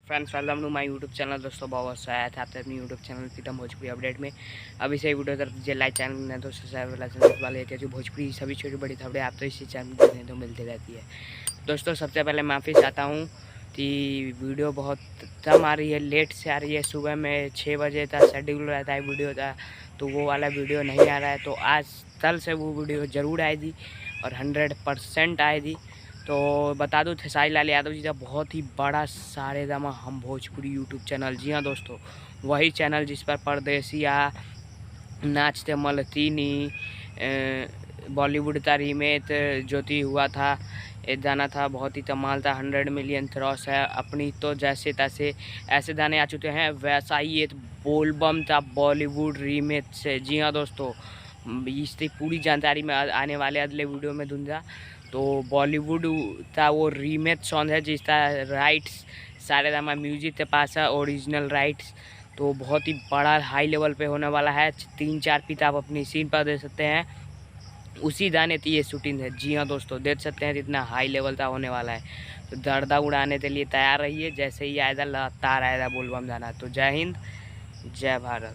Friends welcome to my YouTube channel. दोस्तों बहुत स्वागत है आपके अपनी YouTube channel Pritam Bhojpuri update में। अभी से वीडियो कर दीजिए लाइक, चैनल में तो सब्सक्राइब वाले जो भोजपुरी सभी छोटी बड़ी खबरें आप तो इसी चैनल में देखने तो मिलती रहती है। दोस्तों सबसे पहले माफ़ी चाहता हूँ कि वीडियो बहुत कम आ रही है, लेट से आ रही है। सुबह में 6 बजे का शेड्यूल रहता है वीडियो का, तो वो वाला वीडियो नहीं आ रहा है। तो आज कल से वो वीडियो ज़रूर आएगी और 100% आएगी। तो बता दूं खेसारी लाल यादव जी का बहुत ही बड़ा सारेगामा हम भोजपुरी यूट्यूब चैनल। जी हाँ दोस्तों, वही चैनल जिस पर परदेसिया, नाचते मलतीनी, बॉलीवुड का रीमेक ज्योति हुआ था, एक गाना था बहुत ही कमाल था, 100 मिलियन क्रॉस है। अपनी तो जैसे तैसे ऐसे गाने आ चुके हैं, वैसा ही एक बोलबम था बॉलीवुड रीमेक से। जी हाँ दोस्तों, इसकी पूरी जानकारी में आने वाले अगले वीडियो में दूंगा। तो बॉलीवुड का वो रीमेक सॉन्ग है जिसका राइट्स सारेगामा म्यूजिक के पास है, ओरिजिनल राइट्स। तो बहुत ही बड़ा हाई लेवल पे होने वाला है। 3-4 पिक आप अपनी सीन पर दे सकते हैं, उसी गाने की ये शूटिंग है। जी हाँ दोस्तों, देख सकते हैं कितना हाई लेवल का होने वाला है। तो गर्दा उड़ाने के लिए तैयार रहिए, जैसे ही आएगा लगातार आएगा बोलबम गाना। तो जय हिंद, जय भारत।